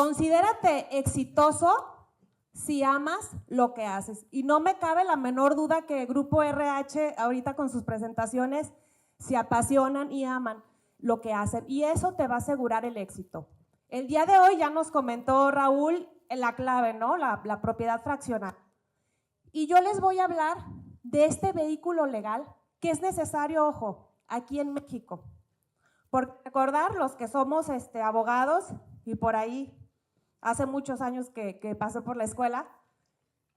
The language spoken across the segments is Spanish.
Considérate exitoso si amas lo que haces. Y no me cabe la menor duda que Grupo RH ahorita con sus presentaciones se apasionan y aman lo que hacen. Y eso te va a asegurar el éxito. El día de hoy ya nos comentó Raúl la clave, ¿no? La propiedad fraccional. Y yo les voy a hablar de este vehículo legal que es necesario, ojo, aquí en México. Por recordar los que somos abogados y por ahí hace muchos años que pasé por la escuela,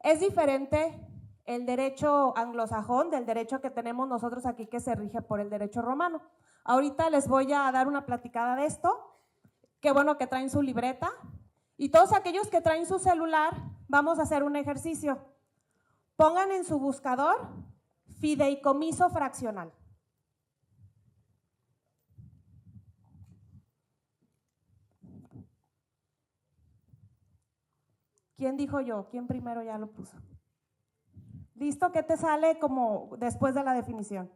es diferente el derecho anglosajón del derecho que tenemos nosotros aquí que se rige por el derecho romano. Ahorita les voy a dar una platicada de esto, qué bueno que traen su libreta y todos aquellos que traen su celular vamos a hacer un ejercicio. Pongan en su buscador fideicomiso fraccional. ¿Quién dijo yo? ¿Quién primero ya lo puso? ¿Listo? ¿Qué te sale como después de la definición?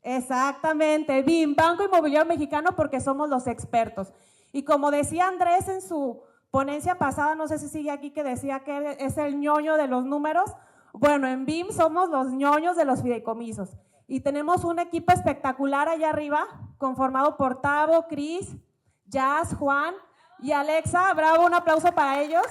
Exactamente, BIM, Banco Inmobiliario Mexicano, porque somos los expertos. Y como decía Andrés en su ponencia pasada, no sé si sigue aquí, que decía que es el ñoño de los números. Bueno, en BIM somos los ñoños de los fideicomisos. Y tenemos un equipo espectacular allá arriba, conformado por Tavo, Cris, Jazz, Juan y Alexa. Bravo, un aplauso para ellos.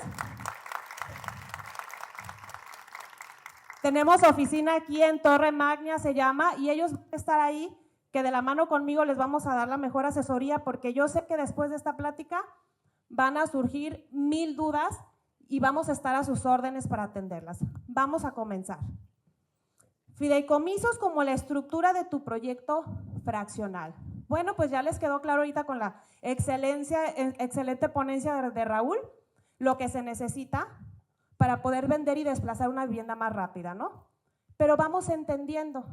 Tenemos oficina aquí en Torre Magna, se llama, y ellos van a estar ahí, que de la mano conmigo les vamos a dar la mejor asesoría, porque yo sé que después de esta plática van a surgir 1000 dudas y vamos a estar a sus órdenes para atenderlas. Vamos a comenzar. Fideicomisos como la estructura de tu proyecto fraccional. Bueno, pues ya les quedó claro ahorita con la excelente ponencia de Raúl, lo que se necesita para poder vender y desplazar una vivienda más rápida, ¿no? Pero vamos entendiendo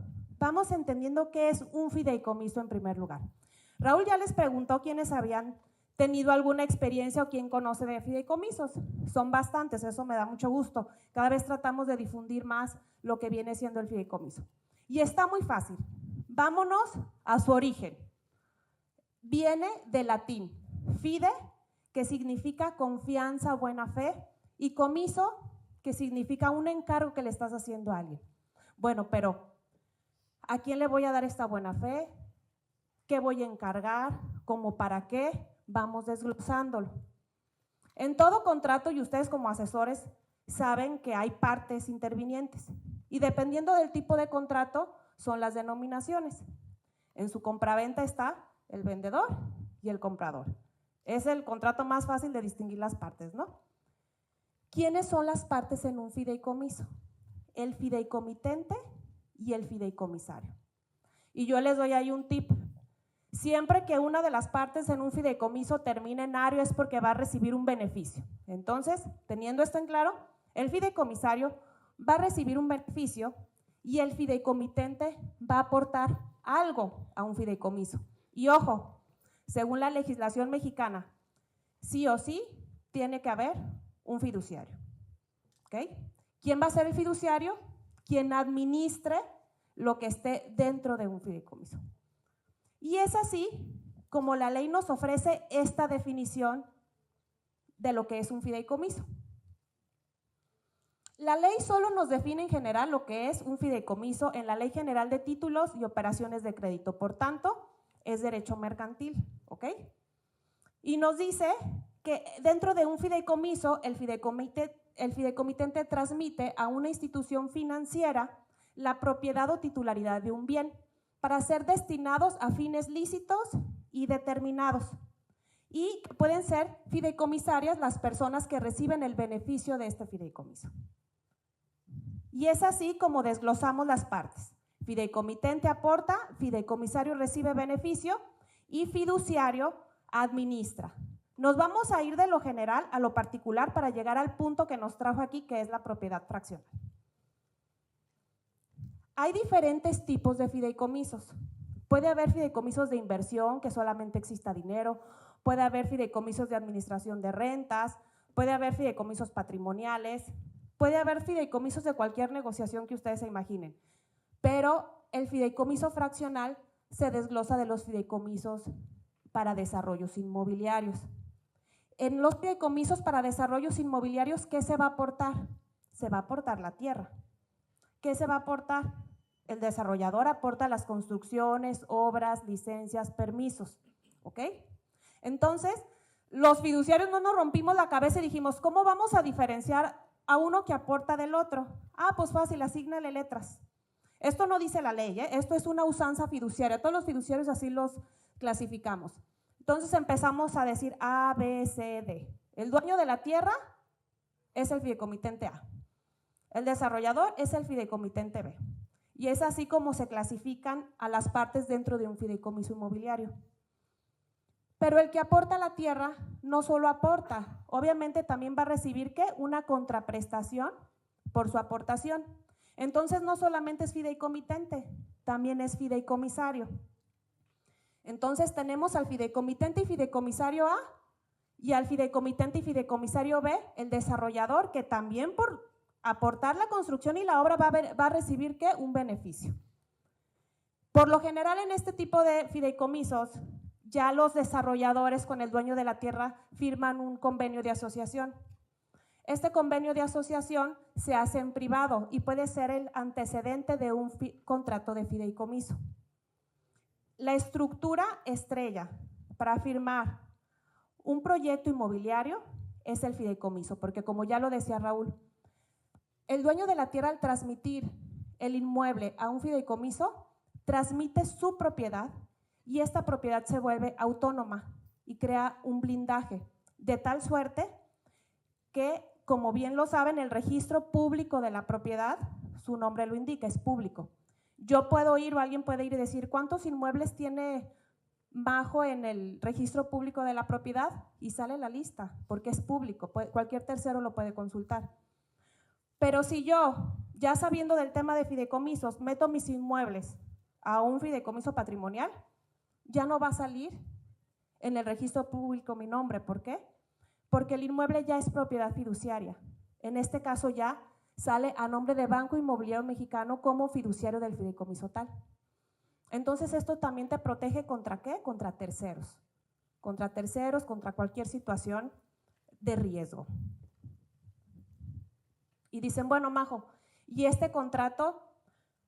qué es un fideicomiso en primer lugar. Raúl ya les preguntó quiénes habían tenido alguna experiencia o quién conoce de fideicomisos. Son bastantes, eso me da mucho gusto. Cada vez tratamos de difundir más lo que viene siendo el fideicomiso. Y está muy fácil. Vámonos a su origen. Viene del latín, fide, que significa confianza, buena fe, y comiso, que significa un encargo que le estás haciendo a alguien. Bueno, pero ¿a quién le voy a dar esta buena fe? ¿Qué voy a encargar? ¿Cómo para qué? Vamos desglosándolo. En todo contrato, y ustedes como asesores saben que hay partes intervinientes, y dependiendo del tipo de contrato son las denominaciones. En su compraventa está el vendedor y el comprador. Es el contrato más fácil de distinguir las partes, ¿no? ¿Quiénes son las partes en un fideicomiso? El fideicomitente y el fideicomisario. Y yo les doy ahí un tip. Siempre que una de las partes en un fideicomiso termine en ario es porque va a recibir un beneficio. Entonces, teniendo esto en claro, el fideicomisario va a recibir un beneficio y el fideicomitente va a aportar algo a un fideicomiso. Y ojo, según la legislación mexicana, sí o sí tiene que haber un fiduciario. ¿Ok? ¿Quién va a ser el fiduciario? Quien administre lo que esté dentro de un fideicomiso. Y es así como la ley nos ofrece esta definición de lo que es un fideicomiso. La ley solo nos define en general lo que es un fideicomiso en la Ley General de Títulos y Operaciones de Crédito. Por tanto, es derecho mercantil, ¿ok? Y nos dice que dentro de un fideicomiso, el fideicomitente transmite a una institución financiera la propiedad o titularidad de un bien para ser destinados a fines lícitos y determinados. Y pueden ser fideicomisarias las personas que reciben el beneficio de este fideicomiso. Y es así como desglosamos las partes. Fideicomitente aporta, fideicomisario recibe beneficio y fiduciario administra. Nos vamos a ir de lo general a lo particular para llegar al punto que nos trajo aquí, que es la propiedad fraccional. Hay diferentes tipos de fideicomisos. Puede haber fideicomisos de inversión, que solamente exista dinero, puede haber fideicomisos de administración de rentas, puede haber fideicomisos patrimoniales, puede haber fideicomisos de cualquier negociación que ustedes se imaginen, pero el fideicomiso fraccional se desglosa de los fideicomisos para desarrollos inmobiliarios. En los fideicomisos para desarrollos inmobiliarios, ¿qué se va a aportar? Se va a aportar la tierra. ¿Qué se va a aportar? El desarrollador aporta las construcciones, obras, licencias, permisos, ¿ok? Entonces, los fiduciarios no nos rompimos la cabeza y dijimos, ¿cómo vamos a diferenciar a uno que aporta del otro? Ah, pues fácil, asígnale letras. Esto no dice la ley, esto es una usanza fiduciaria, todos los fiduciarios así los clasificamos. Entonces empezamos a decir A, B, C, D. El dueño de la tierra es el fideicomitente A. El desarrollador es el fideicomitente B. Y es así como se clasifican a las partes dentro de un fideicomiso inmobiliario. Pero el que aporta la tierra no solo aporta, obviamente también va a recibir ¿qué? Una contraprestación por su aportación. Entonces no solamente es fideicomitente, también es fideicomisario. Entonces tenemos al fideicomitente y fideicomisario A y al fideicomitente y fideicomisario B, el desarrollador, que también por aportar la construcción y la obra va a recibir ¿qué? Un beneficio. Por lo general en este tipo de fideicomisos, ya los desarrolladores con el dueño de la tierra firman un convenio de asociación. Este convenio de asociación se hace en privado y puede ser el antecedente de un contrato de fideicomiso. La estructura estrella para firmar un proyecto inmobiliario es el fideicomiso, porque como ya lo decía Raúl, el dueño de la tierra al transmitir el inmueble a un fideicomiso, transmite su propiedad y esta propiedad se vuelve autónoma y crea un blindaje, de tal suerte que, como bien lo saben, el registro público de la propiedad, su nombre lo indica, es público. Yo puedo ir o alguien puede ir y decir ¿cuántos inmuebles tiene Majo en el registro público de la propiedad? Y sale la lista, porque es público, cualquier tercero lo puede consultar. Pero si yo, ya sabiendo del tema de fideicomisos, meto mis inmuebles a un fideicomiso patrimonial, ya no va a salir en el registro público mi nombre. ¿Por qué? Porque el inmueble ya es propiedad fiduciaria. En este caso ya sale a nombre de Banco Inmobiliario Mexicano como fiduciario del fideicomiso tal. Entonces esto también te protege ¿contra qué? Contra terceros, contra cualquier situación de riesgo. Y dicen, bueno, Majo, ¿y este contrato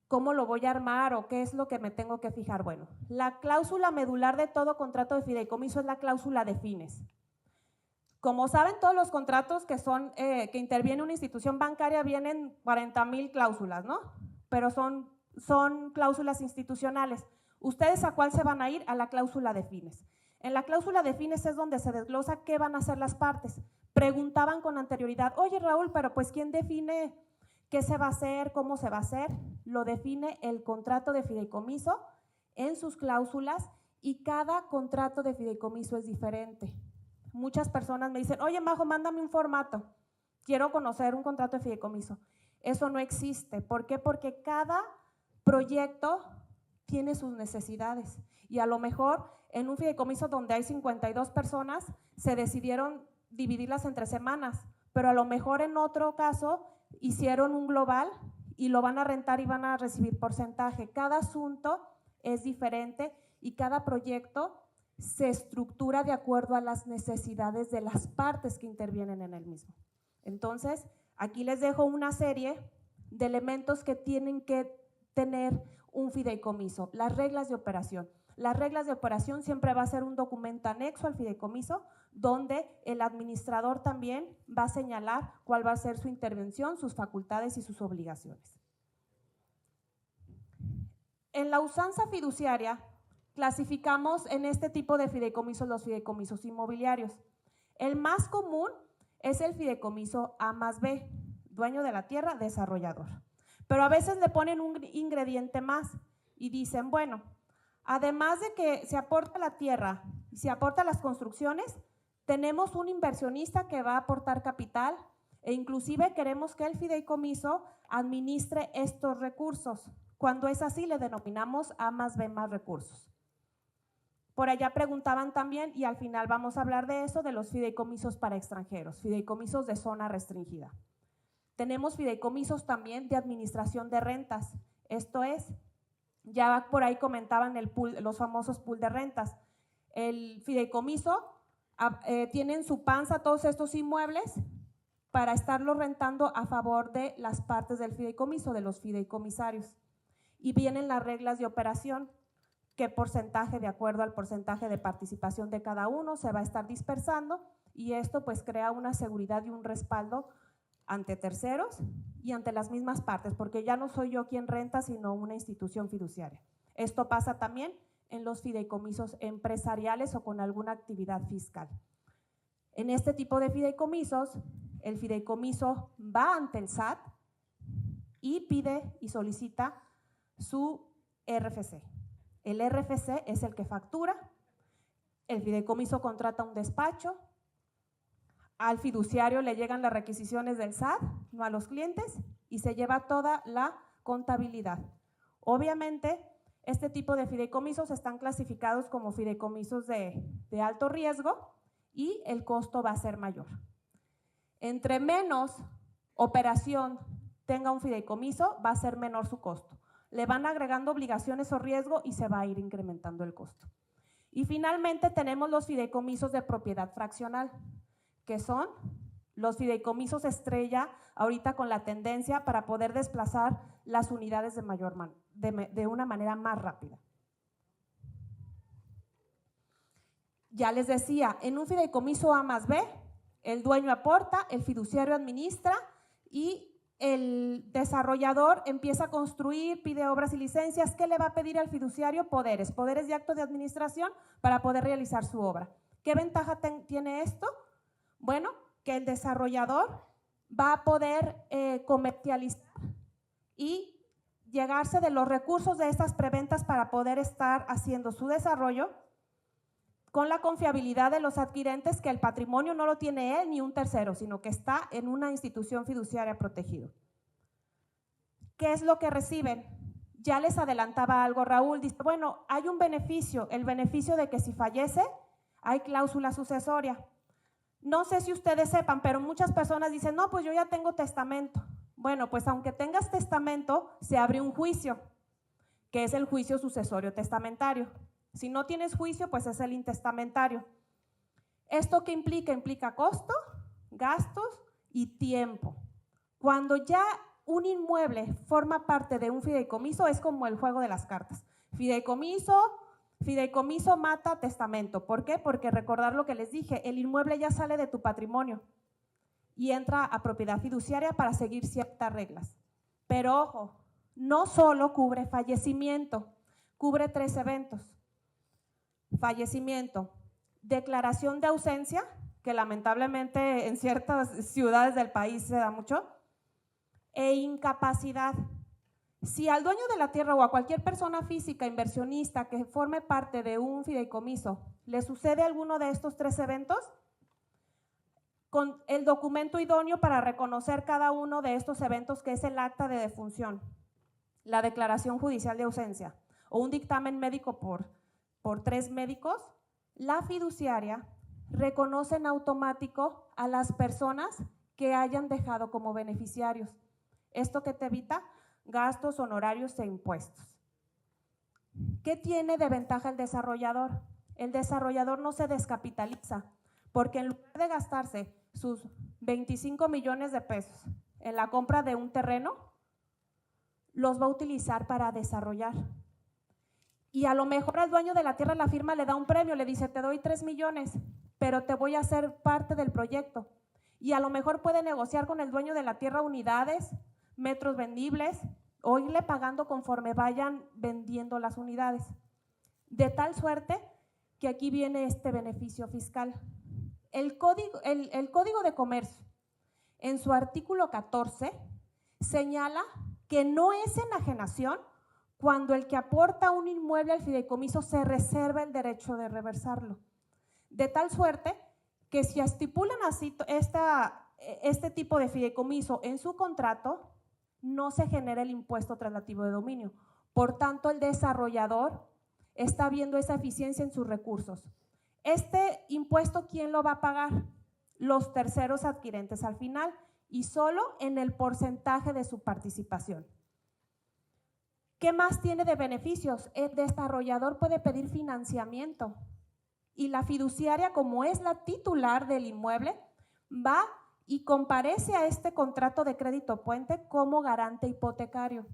cómo lo voy a armar o qué es lo que me tengo que fijar? Bueno, la cláusula medular de todo contrato de fideicomiso es la cláusula de fines. Como saben, todos los contratos que interviene una institución bancaria vienen 40,000 cláusulas, ¿no? Pero son cláusulas institucionales. ¿Ustedes a cuál se van a ir? A la cláusula de fines. En la cláusula de fines es donde se desglosa qué van a hacer las partes. Preguntaban con anterioridad, oye Raúl, pero pues ¿quién define qué se va a hacer, cómo se va a hacer? Lo define el contrato de fideicomiso en sus cláusulas y cada contrato de fideicomiso es diferente. Muchas personas me dicen, oye Majo, mándame un formato, quiero conocer un contrato de fideicomiso. Eso no existe. ¿Por qué? Porque cada proyecto tiene sus necesidades y a lo mejor en un fideicomiso donde hay 52 personas se decidieron dividirlas entre semanas, pero a lo mejor en otro caso hicieron un global y lo van a rentar y van a recibir porcentaje. Cada asunto es diferente y cada proyecto se estructura de acuerdo a las necesidades de las partes que intervienen en el mismo. Entonces, aquí les dejo una serie de elementos que tienen que tener un fideicomiso. Las reglas de operación. Las reglas de operación siempre va a ser un documento anexo al fideicomiso donde el administrador también va a señalar cuál va a ser su intervención, sus facultades y sus obligaciones. En la usanza fiduciaria clasificamos en este tipo de fideicomisos los fideicomisos inmobiliarios. El más común es el fideicomiso A más B, dueño de la tierra, desarrollador. Pero a veces le ponen un ingrediente más y dicen, bueno, además de que se aporta la tierra y se aporta las construcciones, tenemos un inversionista que va a aportar capital e inclusive queremos que el fideicomiso administre estos recursos. Cuando es así, le denominamos A más B más recursos. Por allá preguntaban también, y al final vamos a hablar de eso, de los fideicomisos para extranjeros, fideicomisos de zona restringida. Tenemos fideicomisos también de administración de rentas, esto es, ya por ahí comentaban el pool, los famosos pool de rentas. el fideicomiso tiene en su panza todos estos inmuebles para estarlos rentando a favor de las partes del fideicomiso, de los fideicomisarios. Y vienen las reglas de operación, qué porcentaje, de acuerdo al porcentaje de participación de cada uno, se va a estar dispersando, y esto pues crea una seguridad y un respaldo ante terceros y ante las mismas partes, porque ya no soy yo quien renta, sino una institución fiduciaria. Esto pasa también en los fideicomisos empresariales o con alguna actividad fiscal. En este tipo de fideicomisos, el fideicomiso va ante el SAT y pide y solicita su RFC. El RFC es el que factura, el fideicomiso contrata un despacho, al fiduciario le llegan las requisiciones del SAT, no a los clientes, y se lleva toda la contabilidad. Obviamente, este tipo de fideicomisos están clasificados como fideicomisos de alto riesgo y el costo va a ser mayor. Entre menos operación tenga un fideicomiso, va a ser menor su costo. Le van agregando obligaciones o riesgo y se va a ir incrementando el costo. Y finalmente tenemos los fideicomisos de propiedad fraccional, que son los fideicomisos estrella, ahorita con la tendencia para poder desplazar las unidades de una manera más rápida. Ya les decía, en un fideicomiso A más B, el dueño aporta, el fiduciario administra y el desarrollador empieza a construir, pide obras y licencias. ¿Qué le va a pedir al fiduciario? Poderes y actos de administración para poder realizar su obra. ¿Qué ventaja tiene esto? Bueno, que el desarrollador va a poder comercializar y llegarse de los recursos de estas preventas para poder estar haciendo su desarrollo con la confiabilidad de los adquirentes, que el patrimonio no lo tiene él ni un tercero, sino que está en una institución fiduciaria protegido. ¿Qué es lo que reciben? Ya les adelantaba algo Raúl, dice, bueno, hay un beneficio, el beneficio de que si fallece hay cláusula sucesoria. No sé si ustedes sepan, pero muchas personas dicen, no, pues yo ya tengo testamento. Bueno, pues aunque tengas testamento, se abre un juicio, que es el juicio sucesorio testamentario. Si no tienes juicio, pues es el intestamentario. ¿Esto qué implica? Implica costo, gastos y tiempo. Cuando ya un inmueble forma parte de un fideicomiso, es como el juego de las cartas. Fideicomiso mata testamento. ¿Por qué? Porque recordar lo que les dije, el inmueble ya sale de tu patrimonio y entra a propiedad fiduciaria para seguir ciertas reglas. Pero ojo, no solo cubre fallecimiento, cubre 3 eventos. Fallecimiento, declaración de ausencia, que lamentablemente en ciertas ciudades del país se da mucho, e incapacidad. Si al dueño de la tierra o a cualquier persona física, inversionista que forme parte de un fideicomiso, le sucede alguno de estos 3 eventos, con el documento idóneo para reconocer cada uno de estos eventos, que es el acta de defunción, la declaración judicial de ausencia o un dictamen médico por 3 médicos, la fiduciaria reconoce en automático a las personas que hayan dejado como beneficiarios. ¿Esto qué te evita? Gastos, honorarios e impuestos. ¿Qué tiene de ventaja el desarrollador? El desarrollador no se descapitaliza, porque en lugar de gastarse sus 25 millones de pesos en la compra de un terreno, los va a utilizar para desarrollar. Y a lo mejor al dueño de la tierra la firma le da un premio, le dice, te doy 3 millones, pero te voy a hacer parte del proyecto. Y a lo mejor puede negociar con el dueño de la tierra unidades, metros vendibles, o irle pagando conforme vayan vendiendo las unidades. De tal suerte que aquí viene este beneficio fiscal. El Código de Comercio, en su artículo 14, señala que no es enajenación cuando el que aporta un inmueble al fideicomiso se reserva el derecho de reversarlo. De tal suerte que si estipulan así este tipo de fideicomiso en su contrato, no se genera el impuesto traslativo de dominio. Por tanto, el desarrollador está viendo esa eficiencia en sus recursos. Este impuesto, ¿quién lo va a pagar? Los terceros adquirentes al final, y solo en el porcentaje de su participación. ¿Qué más tiene de beneficios? El desarrollador puede pedir financiamiento y la fiduciaria, como es la titular del inmueble, va y comparece a este contrato de crédito puente como garante hipotecario.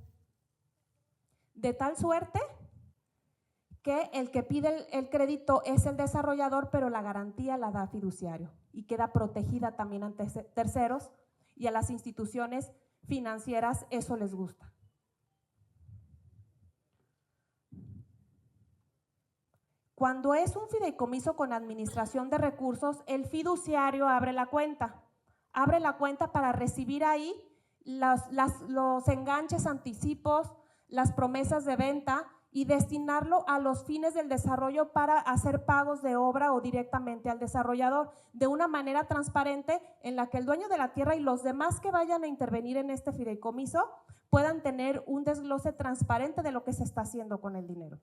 De tal suerte que el que pide el crédito es el desarrollador, pero la garantía la da fiduciario y queda protegida también ante terceros, y a las instituciones financieras eso les gusta. Cuando es un fideicomiso con administración de recursos, el fiduciario abre la cuenta para recibir ahí los enganches, anticipos, las promesas de venta y destinarlo a los fines del desarrollo para hacer pagos de obra o directamente al desarrollador de una manera transparente en la que el dueño de la tierra y los demás que vayan a intervenir en este fideicomiso puedan tener un desglose transparente de lo que se está haciendo con el dinero.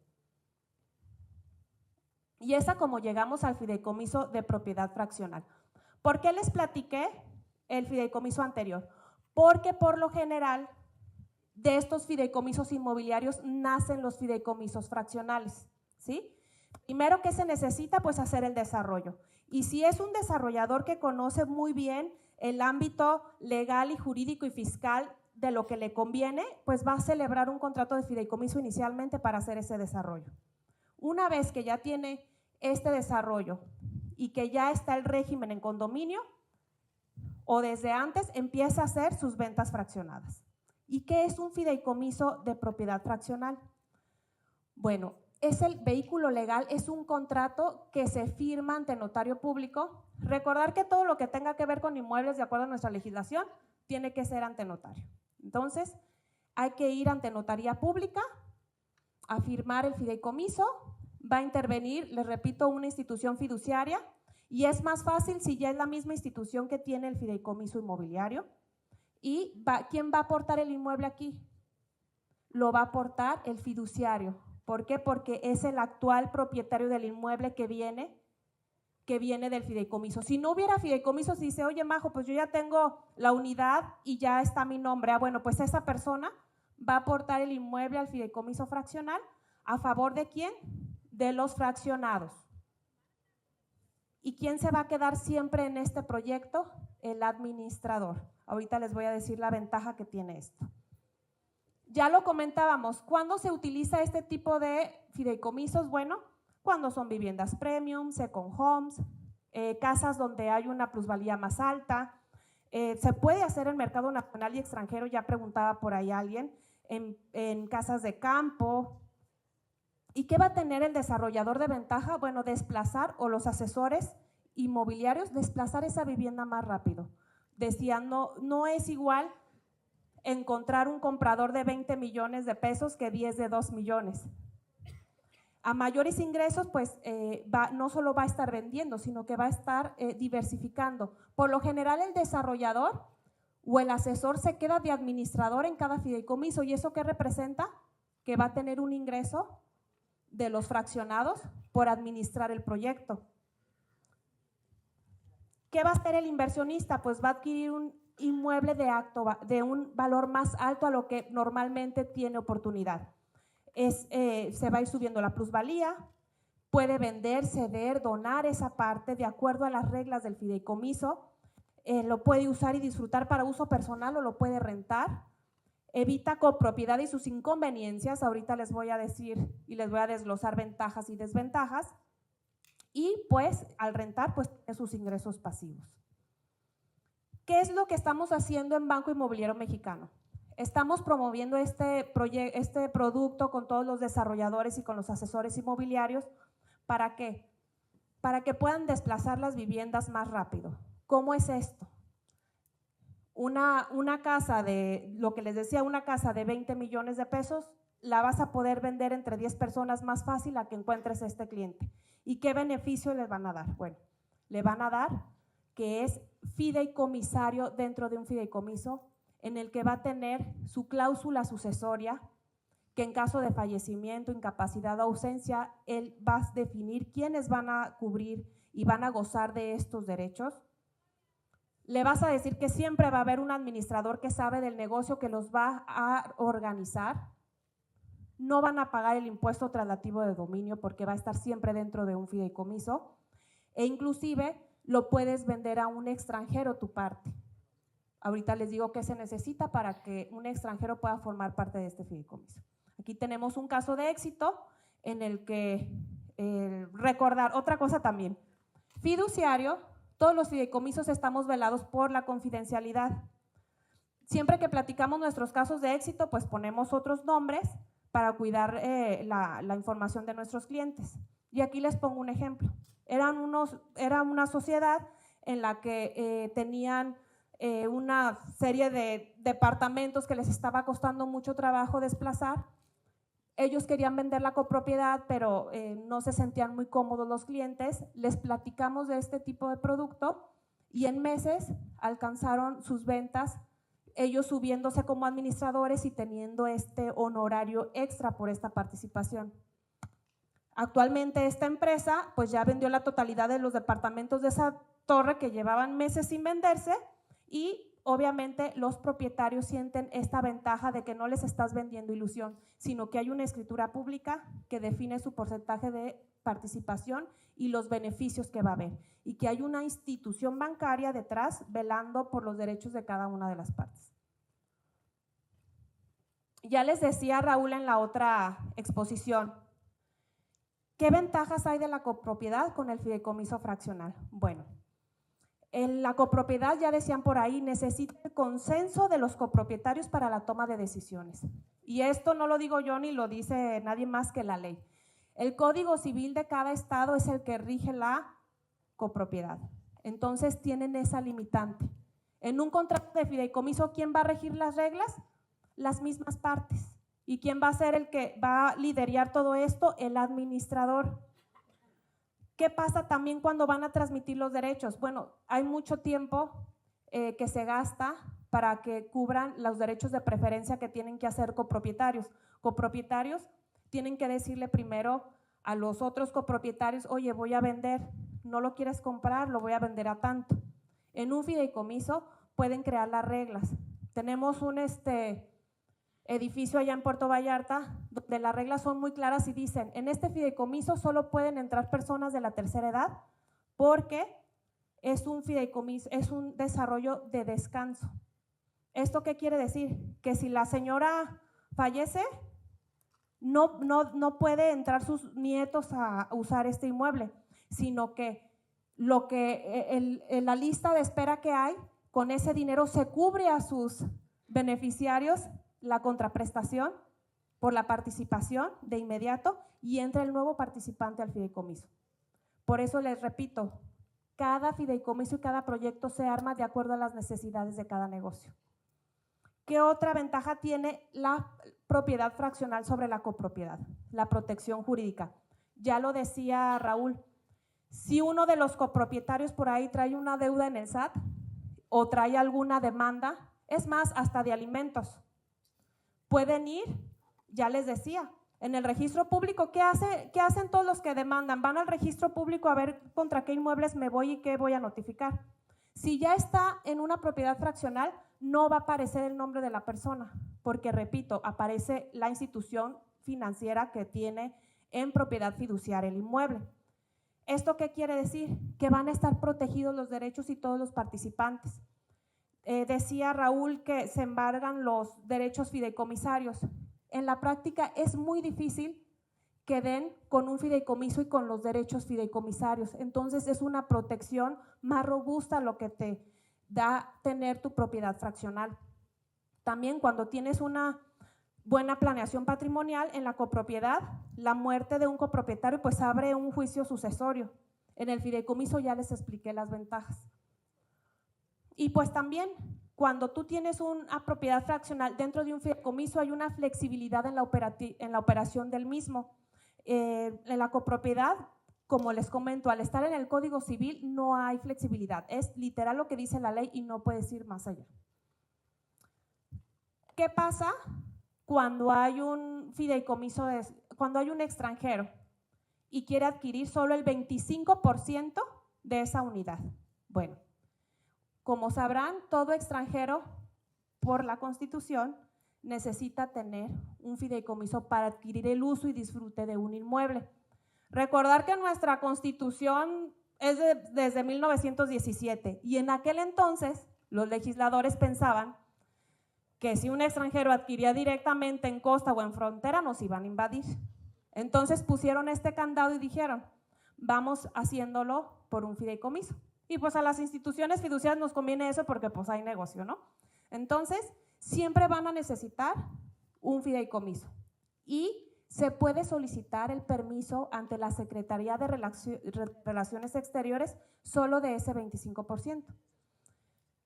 Y esa como llegamos al fideicomiso de propiedad fraccional. ¿Por qué les platiqué el fideicomiso anterior? Porque por lo general de estos fideicomisos inmobiliarios nacen los fideicomisos fraccionales, ¿sí? Primero, ¿qué se necesita? Pues hacer el desarrollo. Y si es un desarrollador que conoce muy bien el ámbito legal y jurídico y fiscal de lo que le conviene, pues va a celebrar un contrato de fideicomiso inicialmente para hacer ese desarrollo. Una vez que ya tiene este desarrollo y que ya está el régimen en condominio, o desde antes empieza a hacer sus ventas fraccionadas. ¿Y qué es un fideicomiso de propiedad fraccional? Bueno, es el vehículo legal, es un contrato que se firma ante notario público. Recordar que todo lo que tenga que ver con inmuebles, de acuerdo a nuestra legislación, tiene que ser ante notario. Entonces, hay que ir ante notaría pública a firmar el fideicomiso. Va a intervenir, les repito, una institución fiduciaria, y es más fácil si ya es la misma institución que tiene el fideicomiso inmobiliario. ¿Y quién va a aportar el inmueble aquí? Lo va a aportar el fiduciario. ¿Por qué? Porque es el actual propietario del inmueble que viene del fideicomiso. Si no hubiera fideicomiso, si dice, oye Majo, pues yo ya tengo la unidad y ya está mi nombre, bueno, pues esa persona va a aportar el inmueble al fideicomiso fraccional. ¿A favor de quién? De los fraccionados. ¿Y quién se va a quedar siempre en este proyecto? El administrador. Ahorita les voy a decir la ventaja que tiene esto. Ya lo comentábamos, ¿cuándo se utiliza este tipo de fideicomisos? Bueno, cuando son viviendas premium, second homes, casas donde hay una plusvalía más alta. Se puede hacer en mercado nacional y extranjero, ya preguntaba por ahí alguien, en casas de campo. ¿Y qué va a tener el desarrollador de ventaja? Bueno, desplazar, o los asesores inmobiliarios, desplazar esa vivienda más rápido. Decían, no es igual encontrar un comprador de 20 millones de pesos que 10 de 2 millones. A mayores ingresos, pues no solo va a estar vendiendo, sino que va a estar diversificando. Por lo general, el desarrollador o el asesor se queda de administrador en cada fideicomiso. ¿Y eso qué representa? Que va a tener un ingreso de los fraccionados por administrar el proyecto. ¿Qué va a hacer el inversionista? Pues va a adquirir un inmueble de un valor más alto a lo que normalmente tiene oportunidad. Se va a ir subiendo la plusvalía, puede vender, ceder, donar esa parte de acuerdo a las reglas del fideicomiso, lo puede usar y disfrutar para uso personal o lo puede rentar. Evita copropiedad y sus inconveniencias, ahorita les voy a decir y les voy a desglosar ventajas y desventajas, y pues al rentar pues tiene sus ingresos pasivos. ¿Qué es lo que estamos haciendo en Banco Inmobiliario Mexicano? Estamos promoviendo este producto con todos los desarrolladores y con los asesores inmobiliarios. ¿Para qué? Para que puedan desplazar las viviendas más rápido. ¿Cómo es esto? Una casa de, lo que les decía, una casa de 20 millones de pesos, la vas a poder vender entre 10 personas más fácil a que encuentres a este cliente. ¿Y qué beneficio les van a dar? Bueno, le van a dar que es fideicomisario dentro de un fideicomiso en el que va a tener su cláusula sucesoria, que en caso de fallecimiento, incapacidad o ausencia, él va a definir quiénes van a cubrir y van a gozar de estos derechos. Le vas a decir que siempre va a haber un administrador que sabe del negocio que los va a organizar. no van a pagar el impuesto traslativo de dominio porque va a estar siempre dentro de un fideicomiso, e inclusive lo puedes vender a un extranjero tu parte. Ahorita les digo qué se necesita para que un extranjero pueda formar parte de este fideicomiso. Aquí tenemos un caso de éxito en el que recordar otra cosa también. Fiduciario, todos los fideicomisos estamos velados por la confidencialidad. Siempre que platicamos nuestros casos de éxito, pues ponemos otros nombres para cuidar la información de nuestros clientes. Y aquí les pongo un ejemplo. Era una sociedad en la que tenían una serie de departamentos que les estaba costando mucho trabajo desplazar. Ellos querían vender la copropiedad, pero no se sentían muy cómodos los clientes. Les platicamos de este tipo de producto y en meses alcanzaron sus ventas, ellos subiéndose como administradores y teniendo este honorario extra por esta participación. Actualmente esta empresa pues ya vendió la totalidad de los departamentos de esa torre que llevaban meses sin venderse y obviamente los propietarios sienten esta ventaja de que no les estás vendiendo ilusión, sino que hay una escritura pública que define su porcentaje de participación y los beneficios que va a haber, y que hay una institución bancaria detrás velando por los derechos de cada una de las partes. Ya les decía Raúl en la otra exposición, ¿qué ventajas hay de la copropiedad con el fideicomiso fraccional? Bueno, en la copropiedad, ya decían por ahí, necesita el consenso de los copropietarios para la toma de decisiones. Y esto no lo digo yo ni lo dice nadie más que la ley. El Código Civil de cada estado es el que rige la copropiedad. Entonces tienen esa limitante. En un contrato de fideicomiso, ¿quién va a regir las reglas? Las mismas partes. ¿Y quién va a ser el que va a liderar todo esto? El administrador. ¿Qué pasa también cuando van a transmitir los derechos? Bueno, hay mucho tiempo que se gasta para que cubran los derechos de preferencia que tienen que hacer copropietarios. Copropietarios tienen que decirle primero a los otros copropietarios, oye, voy a vender, no lo quieres comprar, lo voy a vender a tanto. En un fideicomiso pueden crear las reglas. Tenemos un edificio allá en Puerto Vallarta, donde las reglas son muy claras y dicen, en este fideicomiso solo pueden entrar personas de la tercera edad porque es un fideicomiso, es un desarrollo de descanso. ¿Esto qué quiere decir? Que si la señora fallece, no puede entrar sus nietos a usar este inmueble, sino que la lista de espera que hay, con ese dinero se cubre a sus beneficiarios la contraprestación por la participación de inmediato y entra el nuevo participante al fideicomiso. Por eso les repito, cada fideicomiso y cada proyecto se arma de acuerdo a las necesidades de cada negocio. ¿Qué otra ventaja tiene la propiedad fraccional sobre la copropiedad? La protección jurídica. Ya lo decía Raúl, si uno de los copropietarios por ahí trae una deuda en el SAT o trae alguna demanda, es más, hasta de alimentos, pueden ir, ya les decía, en el registro público. ¿Qué hacen todos los que demandan? Van al registro público a ver contra qué inmuebles me voy y qué voy a notificar. Si ya está en una propiedad fraccional, no va a aparecer el nombre de la persona, porque repito, aparece la institución financiera que tiene en propiedad fiduciaria el inmueble. ¿Esto qué quiere decir? Que van a estar protegidos los derechos y todos los participantes. Decía Raúl que se embargan los derechos fideicomisarios. En la práctica es muy difícil que den con un fideicomiso y con los derechos fideicomisarios. Entonces es una protección más robusta lo que te da tener tu propiedad fraccional. También cuando tienes una buena planeación patrimonial en la copropiedad, la muerte de un copropietario pues abre un juicio sucesorio. En el fideicomiso ya les expliqué las ventajas. Y pues también cuando tú tienes una propiedad fraccional dentro de un fideicomiso hay una flexibilidad en la operación del mismo. En la copropiedad, como les comento, al estar en el Código Civil no hay flexibilidad, es literal lo que dice la ley y no puedes ir más allá. ¿Qué pasa cuando hay un fideicomiso, cuando hay un extranjero y quiere adquirir solo el 25% de esa unidad? Bueno, como sabrán, todo extranjero por la Constitución necesita tener un fideicomiso para adquirir el uso y disfrute de un inmueble. Recordar que nuestra Constitución es desde 1917 y en aquel entonces los legisladores pensaban que si un extranjero adquiría directamente en costa o en frontera nos iban a invadir. Entonces pusieron este candado y dijeron, vamos haciéndolo por un fideicomiso. Y pues a las instituciones fiduciarias nos conviene eso porque pues hay negocio, ¿no? Entonces, siempre van a necesitar un fideicomiso y se puede solicitar el permiso ante la Secretaría de Relaciones Exteriores solo de ese 25%.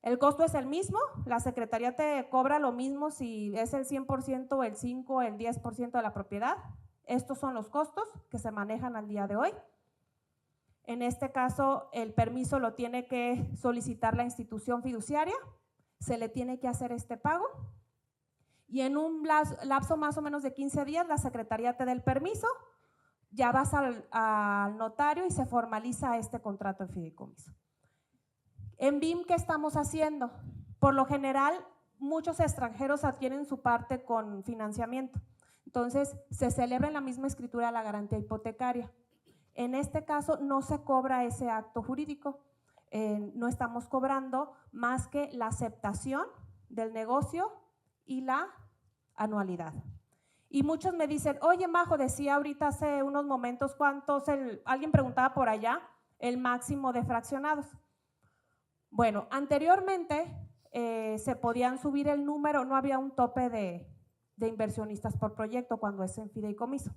El costo es el mismo, la Secretaría te cobra lo mismo si es el 100%, el 5%, el 10% de la propiedad. Estos son los costos que se manejan al día de hoy. En este caso, el permiso lo tiene que solicitar la institución fiduciaria, se le tiene que hacer este pago y en un lapso más o menos de 15 días la Secretaría te da el permiso, ya vas al notario y se formaliza este contrato de fideicomiso. En BIM, ¿qué estamos haciendo? Por lo general, muchos extranjeros adquieren su parte con financiamiento. Entonces, se celebra en la misma escritura la garantía hipotecaria. En este caso, no se cobra ese acto jurídico. No estamos cobrando más que la aceptación del negocio y la anualidad. Y muchos me dicen, oye, Majo, decía ahorita hace unos momentos alguien preguntaba por allá, el máximo de fraccionados. Bueno, anteriormente se podían subir el número, no había un tope de inversionistas por proyecto cuando es en fideicomiso.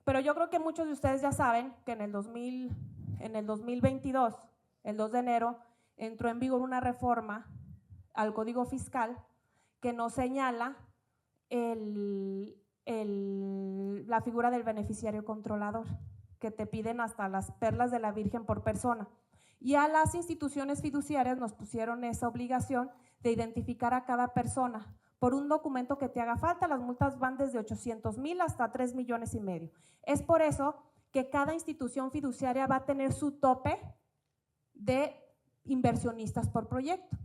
Pero yo creo que muchos de ustedes ya saben que en el 2022, el 2 de enero, entró en vigor una reforma al Código Fiscal que nos señala la figura del beneficiario controlador, que te piden hasta las perlas de la Virgen por persona. Y a las instituciones fiduciarias nos pusieron esa obligación de identificar a cada persona por un documento que te haga falta. Las multas van desde 800,000 hasta 3,5 millones. Es por eso que cada institución fiduciaria va a tener su tope de inversionistas por proyecto.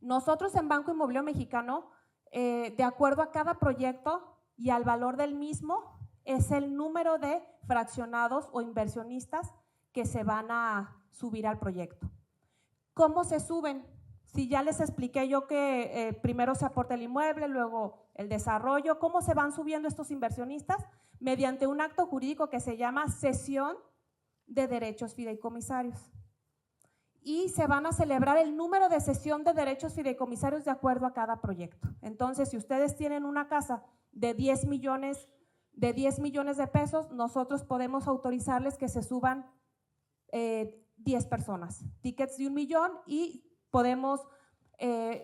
Nosotros en Banco Inmobiliario Mexicano, de acuerdo a cada proyecto y al valor del mismo, es el número de fraccionados o inversionistas que se van a subir al proyecto. ¿Cómo se suben? Si ya les expliqué yo que primero se aporta el inmueble, luego el desarrollo, ¿cómo se van subiendo estos inversionistas? Mediante un acto jurídico que se llama cesión de derechos fideicomisarios. Y se van a celebrar el número de cesión de derechos fideicomisarios de acuerdo a cada proyecto. Entonces, si ustedes tienen una casa de 10 millones de pesos, nosotros podemos autorizarles que se suban 10 personas, tickets de 1 millón, y podemos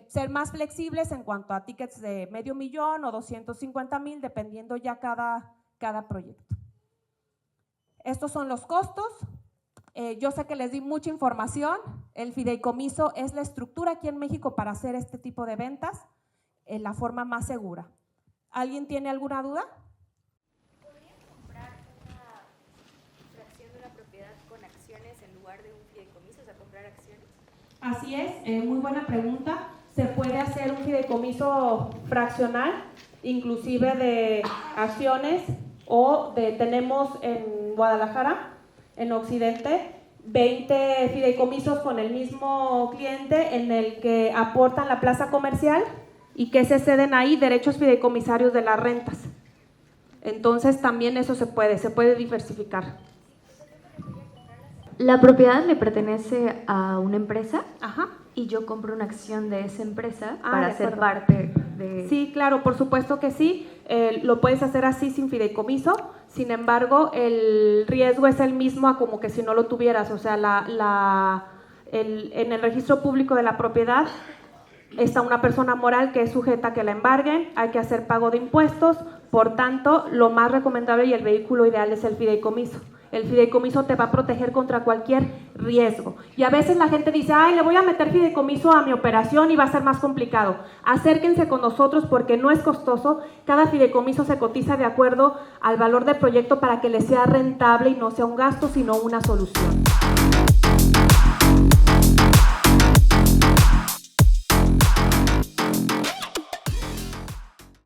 ser más flexibles en cuanto a tickets de medio millón o 250,000, dependiendo ya cada proyecto. Estos son los costos. Yo sé que les di mucha información. El fideicomiso es la estructura aquí en México para hacer este tipo de ventas en la forma más segura. ¿Alguien tiene alguna duda? ¿Podría comprar una fracción de una propiedad con acciones en lugar de un fideicomiso, o sea, comprar acciones? Así es, muy buena pregunta. Se puede hacer un fideicomiso fraccional, inclusive de acciones, tenemos en Guadalajara, en Occidente, 20 fideicomisos con el mismo cliente en el que aportan la plaza comercial y que se ceden ahí derechos fideicomisarios de las rentas. Entonces también eso se puede diversificar. La propiedad le pertenece a una empresa. Ajá. Y yo compro una acción de esa empresa de para ser acuerdo. parte de… Sí, claro, por supuesto que sí. Lo puedes hacer así sin fideicomiso. Sin embargo, el riesgo es el mismo a como que si no lo tuvieras. O sea, en el registro público de la propiedad está una persona moral que es sujeta a que la embarguen, hay que hacer pago de impuestos. Por tanto, lo más recomendable y el vehículo ideal es el fideicomiso. El fideicomiso te va a proteger contra cualquier riesgo. Y a veces la gente dice, ay, le voy a meter fideicomiso a mi operación y va a ser más complicado. Acérquense con nosotros porque no es costoso. Cada fideicomiso se cotiza de acuerdo al valor del proyecto para que les sea rentable y no sea un gasto, sino una solución.